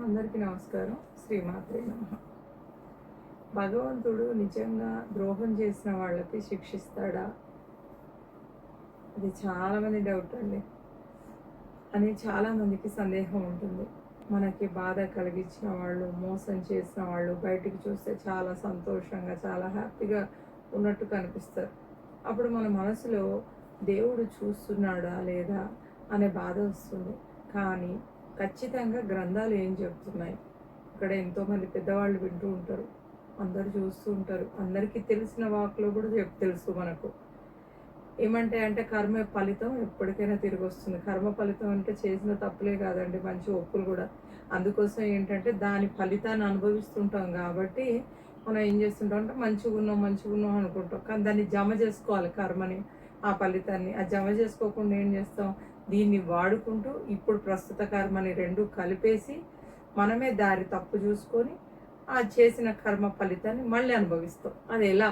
అందరికీ నమస్కారం. శ్రీమాత్రే నమః. భగవంతుడు నిజంగా ద్రోహం చేసిన వాళ్ళకి శిక్షిస్తాడా? అది చాలామంది డౌట్ అండి. అని చాలామందికి సందేహం ఉంటుంది. మనకి బాధ కలిగించిన వాళ్ళు, మోసం చేసిన వాళ్ళు బయటికి చూస్తే చాలా సంతోషంగా, చాలా హ్యాపీగా ఉన్నట్టు కనిపిస్తారు. అప్పుడు మన మనసులో దేవుడు చూస్తున్నాడా లేదా అనే బాధ వస్తుంది. కానీ ఖచ్చితంగా గ్రంథాలు ఏం చెప్తున్నాయి? ఇక్కడ ఎంతోమంది పెద్దవాళ్ళు వింటూ ఉంటారు, అందరూ చూస్తూ ఉంటారు, అందరికీ తెలిసిన వాక్లో కూడా తెలుసు మనకు. ఏమంటే అంటే కర్మ ఫలితం ఎప్పటికైనా తిరిగి వస్తుంది. కర్మ ఫలితం అంటే చేసిన తప్పులే కాదండి, మంచి ఒప్పులు కూడా. అందుకోసం ఏంటంటే దాని ఫలితాన్ని అనుభవిస్తుంటాం కాబట్టి మనం ఏం చేస్తుంటాం అంటే మంచిగా ఉన్నాం అనుకుంటాం. కానీ దాన్ని జమ చేసుకోవాలి, కర్మని, ఆ ఫలితాన్ని. ఆ జమ చేసుకోకుండా ఏం చేస్తాం, దీన్ని వాడుకుంటూ ఇప్పుడు ప్రస్తుత కర్మని రెండు కలిపేసి మనమే దారి తప్పు చూసుకొని ఆ చేసిన కర్మ ఫలితాన్ని మళ్ళీ అనుభవిస్తాం. అది ఎలా?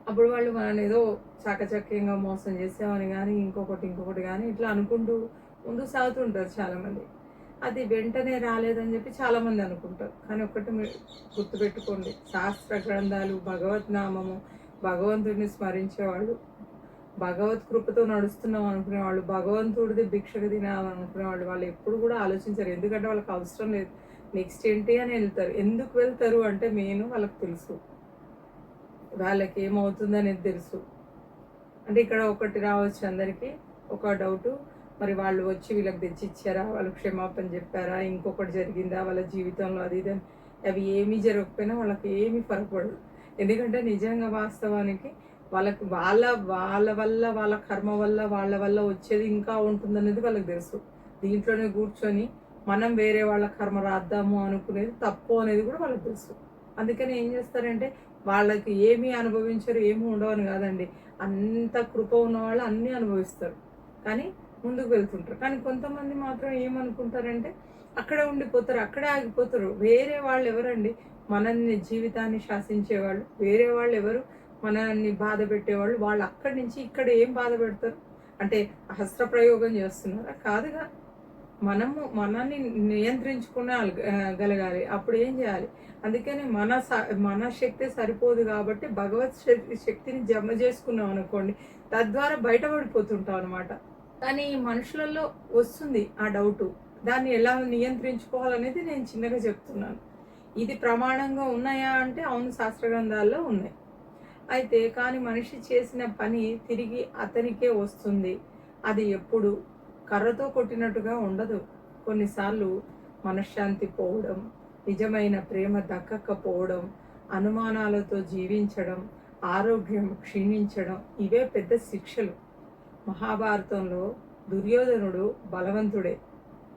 అప్పుడు వాళ్ళు మనల్ని ఏదో చాకచక్యంగా మోసం చేసామని కానీ ఇంకొకటి కానీ ఇట్లా అనుకుంటూ ముందుకు సాగుతుంటారు చాలామంది. అది వెంటనే రాలేదని చెప్పి చాలామంది అనుకుంటారు. కానీ ఒక్కటి మీరు గుర్తుపెట్టుకోండి, శాస్త్ర గ్రంథాలు, భగవత్ నామము, భగవంతుడిని స్మరించేవాళ్ళు, భగవత్ కృపతో నడుస్తున్నాం అనుకునేవాళ్ళు, భగవంతుడిది భిక్షకు తినాలనుకునేవాళ్ళు, వాళ్ళు ఎప్పుడు కూడా ఆలోచించారు. ఎందుకంటే వాళ్ళకి అవసరం లేదు, నెక్స్ట్ ఏంటి అని వెళ్తారు. ఎందుకు వెళ్తారు అంటే మెయిన్ వాళ్ళకి తెలుసు, వాళ్ళకి ఏమవుతుంది అనేది తెలుసు. అంటే ఇక్కడ ఒకటి రావచ్చు అందరికీ ఒక డౌటు, మరి వాళ్ళు వచ్చి వీళ్ళకి తెచ్చి ఇచ్చారా, వాళ్ళకి క్షమాపణ చెప్పారా, ఇంకొకటి జరిగిందా వాళ్ళ జీవితంలో, అది ఇది అవి ఏమీ జరగకపోయినా వాళ్ళకి ఏమీ ఫరకపడదు. ఎందుకంటే నిజంగా వాస్తవానికి వాళ్ళకి వాళ్ళ వాళ్ళ వల్ల, వాళ్ళ కర్మ వల్ల, వాళ్ళ వల్ల వచ్చేది ఇంకా ఉంటుందనేది వాళ్ళకి తెలుసు. దీంట్లోనే కూర్చొని మనం వేరే వాళ్ళ కర్మ రాద్దాము అనుకునేది తప్పు అనేది కూడా వాళ్ళకి తెలుసు. అందుకని ఏం చేస్తారంటే వాళ్ళకి ఏమీ అనుభవించరు, ఏమీ ఉండవని కాదండి, అంత కృప ఉన్న వాళ్ళు అన్నీ అనుభవిస్తారు, కానీ ముందుకు వెళ్తుంటారు. కానీ కొంతమంది మాత్రం ఏమనుకుంటారంటే అక్కడే ఉండిపోతారు, అక్కడే ఆగిపోతారు. వేరే వాళ్ళు ఎవరండి మనల్ని జీవితాన్ని శాసించేవాళ్ళు? వేరే వాళ్ళు ఎవరు మనల్ని బాధ పెట్టేవాళ్ళు? వాళ్ళు అక్కడి నుంచి ఇక్కడ ఏం బాధ పెడతారు అంటే అస్త్ర ప్రయోగం చేస్తున్నారా? కాదుగా. మనల్ని నియంత్రించుకోగలగాలి. అప్పుడు ఏం చేయాలి? అందుకని మన శక్తి సరిపోదు కాబట్టి భగవత్ శక్తిని జమ చేసుకున్నాం అనుకోండి, తద్వారా బయటపడిపోతుంటాం అనమాట. కానీ మనుషులలో వస్తుంది ఆ డౌటు, దాన్ని ఎలా నియంత్రించుకోవాలనేది నేను చిన్నగా చెప్తున్నాను. ఇది ప్రమాణంగా ఉన్నాయా అంటే అవును, శాస్త్ర గ్రంథాల్లో ఉన్నాయి. అయితే కానీ మనిషి చేసిన పని తిరిగి అతనికే వస్తుంది. అది ఎప్పుడు కర్రతో కొట్టినట్టుగా ఉండదు. కొన్నిసార్లు మనశ్శాంతి పోవడం, నిజమైన ప్రేమ దక్కకపోవడం, అనుమానాలతో జీవించడం, ఆరోగ్యం క్షీణించడం, ఇవే పెద్ద శిక్షలు. మహాభారతంలో దుర్యోధనుడు బలవంతుడే,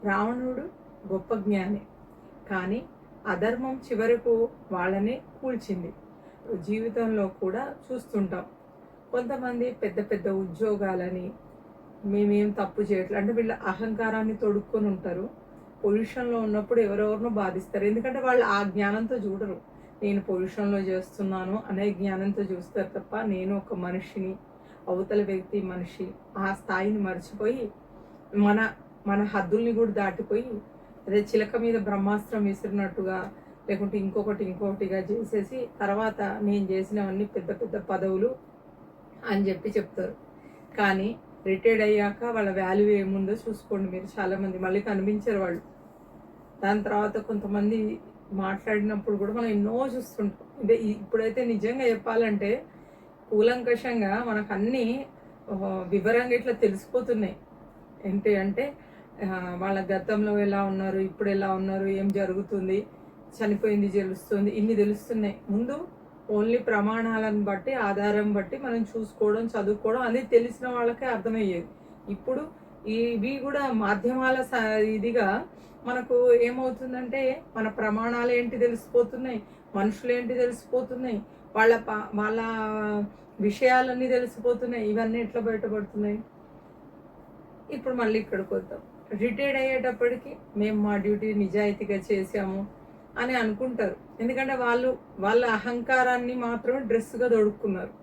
రావణుడు గొప్ప జ్ఞాని, కానీ అధర్మం చివరకు వాళ్ళనే కూల్చింది. జీవితంలో కూడా చూస్తుంటాం, కొంతమంది పెద్ద పెద్ద ఉద్యోగాలని, మేమేం తప్పు చేయట్లేదు అంటే వీళ్ళ అహంకారాన్ని తొడుక్కొని ఉంటారు. పొల్యూషన్లో ఉన్నప్పుడు ఎవరెవరినో బాధిస్తారు, ఎందుకంటే వాళ్ళు ఆ జ్ఞానంతో చూడరు. నేను పొల్యూషన్లో చేస్తున్నాను అనే జ్ఞానంతో చూస్తారు తప్ప నేను ఒక మనిషిని, అవతల వ్యక్తి మనిషి, ఆ స్థాయిని మర్చిపోయి మన మన హద్దుల్ని కూడా దాటిపోయి అదే చిలక మీద బ్రహ్మాస్త్రం విసిరినట్టుగా, లేకుంటే ఇంకొకటిగా చేసేసి తర్వాత నేను చేసినవన్నీ పెద్ద పెద్ద పదవులు అని చెప్తారు. కానీ రిటైర్డ్ అయ్యాక వాళ్ళ వాల్యూ ఏముందో చూసుకోండి మీరు. చాలామంది మళ్ళీ కనిపించారు వాళ్ళు. దాని తర్వాత కొంతమంది మాట్లాడినప్పుడు కూడా మనం ఎన్నో చూస్తుంటాం. అంటే ఇప్పుడైతే నిజంగా చెప్పాలంటే కూలంకషంగా మనకు అన్నీ వివరంగా ఇట్లా తెలిసిపోతున్నాయి. ఏంటి అంటే వాళ్ళ గతంలో ఎలా ఉన్నారు, ఇప్పుడు ఎలా ఉన్నారు, ఏం జరుగుతుంది, చనిపోయింది తెలుస్తుంది, ఇన్ని తెలుస్తున్నాయి. ముందు ఓన్లీ ప్రమాణాలను బట్టి, ఆధారం బట్టి మనం చూసుకోవడం, చదువుకోవడం అనేది తెలిసిన వాళ్ళకే అర్థమయ్యేది. ఇప్పుడు ఇవి కూడా మాధ్యమాల ఇదిగా మనకు ఏమవుతుందంటే మన ప్రమాణాలు ఏంటి తెలిసిపోతున్నాయి, మనుషులు ఏంటి తెలిసిపోతున్నాయి, వాళ్ళ విషయాలన్నీ తెలిసిపోతున్నాయి. ఇవన్నీ ఎట్లా బయటపడుతున్నాయి? ఇప్పుడు మళ్ళీ ఇక్కడికి వద్దాం. రిటైర్డ్ అయ్యేటప్పటికి మేము మా డ్యూటీ నిజాయితీగా చేసాము అని అనుకుంటారు. ఎందుకంటే వాళ్ళ అహంకారాన్ని మాత్రమే డ్రెస్గా తొడుక్కున్నారు.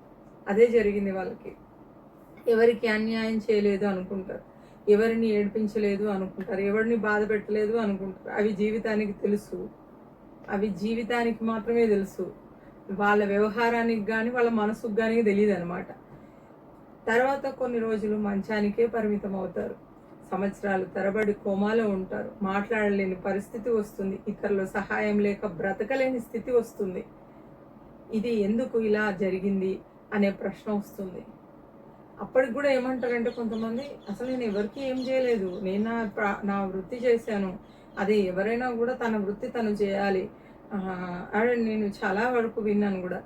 అదే జరిగింది వాళ్ళకి. ఎవరికి అన్యాయం చేయలేదు అనుకుంటారు. ఎవరిని ఏడిపించలేదు అనుకుంటారు, ఎవరిని బాధ పెట్టలేదు అనుకుంటారు. అవి జీవితానికి తెలుసు, అవి జీవితానికి మాత్రమే తెలుసు. వాళ్ళ వ్యవహారానికి కానీ వాళ్ళ మనసుకు కానీ తెలియదు అనమాట. తర్వాత కొన్ని రోజులు మంచానికే పరిమితం అవుతారు. సంవత్సరాలు తరబడి కోమాలో ఉంటారు. మాట్లాడలేని పరిస్థితి వస్తుంది. ఇతరుల సహాయం లేక బ్రతకలేని స్థితి వస్తుంది. ఇది ఎందుకు ఇలా జరిగింది అనే ప్రశ్న వస్తుంది. అప్పటికి కూడా ఏమంటారంటే కొంతమంది, అసలు నేను ఎవరికి ఏం చేయలేదు, నేను నా వృత్తి చేశాను, అది ఎవరైనా కూడా తన వృత్తి తను చేయాలి. అదే నేను చాలా వరకు విన్నాను కూడా.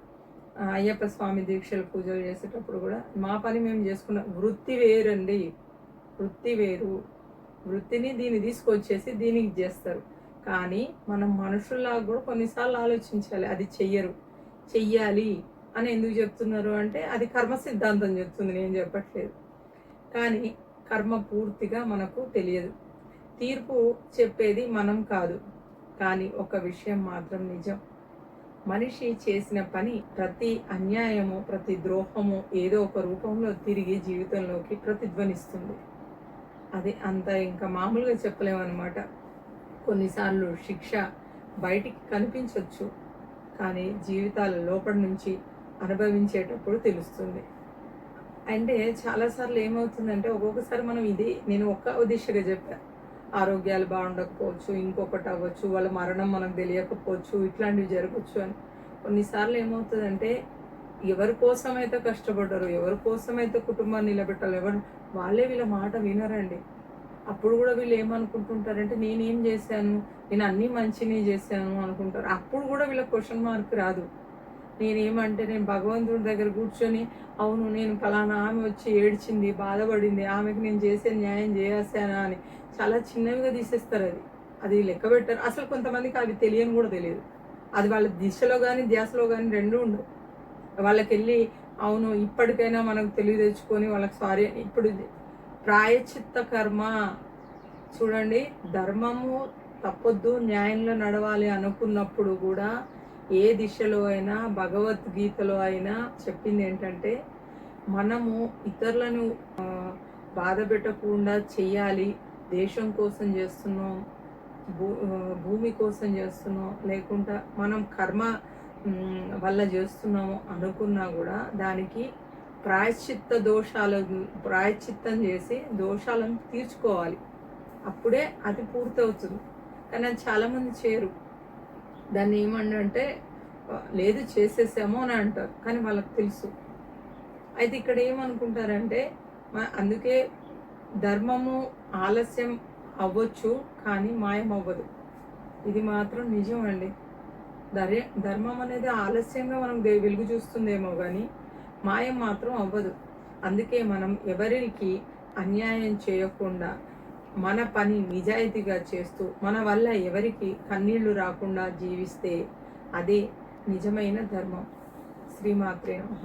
అయ్యప్ప స్వామి దీక్షలు పూజలు చేసేటప్పుడు కూడా మా పని మేము చేసుకున్న వృత్తి వేరండి, వృత్తి వేరు. వృత్తిని దీన్ని తీసుకొచ్చేసి దీనికి చేస్తారు. కానీ మనం మనుషుల్లాగా కూడా కొన్నిసార్లు ఆలోచించాలి. అది చెయ్యాలి అని ఎందుకు చెప్తున్నారు అంటే అది కర్మ సిద్ధాంతం చెప్తుంది, నేను చెప్పట్లేదు. కానీ కర్మ పూర్తిగా మనకు తెలియదు. తీర్పు చెప్పేది మనం కాదు. కానీ ఒక విషయం మాత్రం నిజం, మనిషి చేసిన పని ప్రతి అన్యాయము, ప్రతి ద్రోహము ఏదో ఒక రూపంలో తిరిగి జీవితంలోకి ప్రతిధ్వనిస్తుంది. అది అంత ఇంకా మామూలుగా చెప్పలేమన్నమాట. కొన్నిసార్లు శిక్ష బయటికి కనిపించవచ్చు, కానీ జీవితాల లోపల నుంచి అనుభవించేటప్పుడు తెలుస్తుంది. అంటే చాలాసార్లు ఏమవుతుందంటే ఒక్కొక్కసారి మనం నేను ఒక్క దిశగా చెప్పాను, ఆరోగ్యాలు బాగుండకపోవచ్చు, ఇంకొకటి అవ్వచ్చు, వాళ్ళ మరణం మనకు తెలియకపోవచ్చు, ఇట్లాంటివి జరగచ్చు అని. కొన్నిసార్లు ఏమవుతుందంటే ఎవరి కోసమైతే కష్టపడ్డారు, ఎవరి కోసమైతే కుటుంబాన్ని నిలబెట్టాలి, వాళ్ళే వీళ్ళ మాట వినరండి. అప్పుడు కూడా వీళ్ళు ఏమనుకుంటుంటారంటే నేనేం చేశాను, నేను అన్నీ మంచినే చేశాను అనుకుంటారు. అప్పుడు కూడా వీళ్ళ క్వశ్చన్ మార్క్ రాదు. నేను భగవంతుడి దగ్గర కూర్చొని అవును నేను ఫలానా ఆమె వచ్చి ఏడ్చింది, బాధపడింది, ఆమెకు నేను చేసే న్యాయం చేసేసానా అని చాలా చిన్నవిగా తీసేస్తారు. అది లెక్క పెట్టారు. అసలు కొంతమందికి అవి తెలియని కూడా తెలియదు. అది వాళ్ళ దిశలో కానీ ధ్యాసలో కానీ రెండూ ఉండవు. వాళ్ళకి వెళ్ళి అవును ఇప్పటికైనా మనకు తెలివి తెచ్చుకొని వాళ్ళకి సారీ. ఇప్పుడు ప్రాయశ్చిత్త కర్మ చూడండి, ధర్మము తప్పొద్దు, న్యాయంలో నడవాలి అనుకున్నప్పుడు కూడా ఏ దిశలో అయినా భగవద్గీతలో అయినా చెప్పింది ఏంటంటే మనము ఇతరులను బాధ పెట్టకుండా చెయ్యాలి. దేశం కోసం చేస్తున్నాం, భూమి కోసం చేస్తున్నాం, లేకుండా మనం కర్మ వల్ల చేస్తున్నాము అనుకున్నా కూడా దానికి ప్రాయశ్చిత్తం చేసి దోషాలను తీర్చుకోవాలి. అప్పుడే అది పూర్తవుతుంది. కానీ అది చాలామంది చేయరు. దాన్ని ఏమంటే లేదు చేసేసామో అని అంటారు, కానీ వాళ్ళకి తెలుసు. అయితే ఇక్కడ ఏమనుకుంటారంటే అందుకే ధర్మము ఆలస్యం అవ్వచ్చు కానీ మాయం అవ్వదు. ఇది మాత్రం నిజం అండి. ధర్మం అనేది ఆలస్యంగా మనం వెలుగు చూస్తుందేమో కానీ మాయం మాత్రం అవ్వదు. అందుకే మనం ఎవరికి అన్యాయం చేయకుండా మన పని నిజాయితీగా చేస్తూ మన వల్ల ఎవరికి కన్నీళ్లు రాకుండా జీవిస్తే అదే నిజమైన ధర్మం. శ్రీమాత్రే నమః.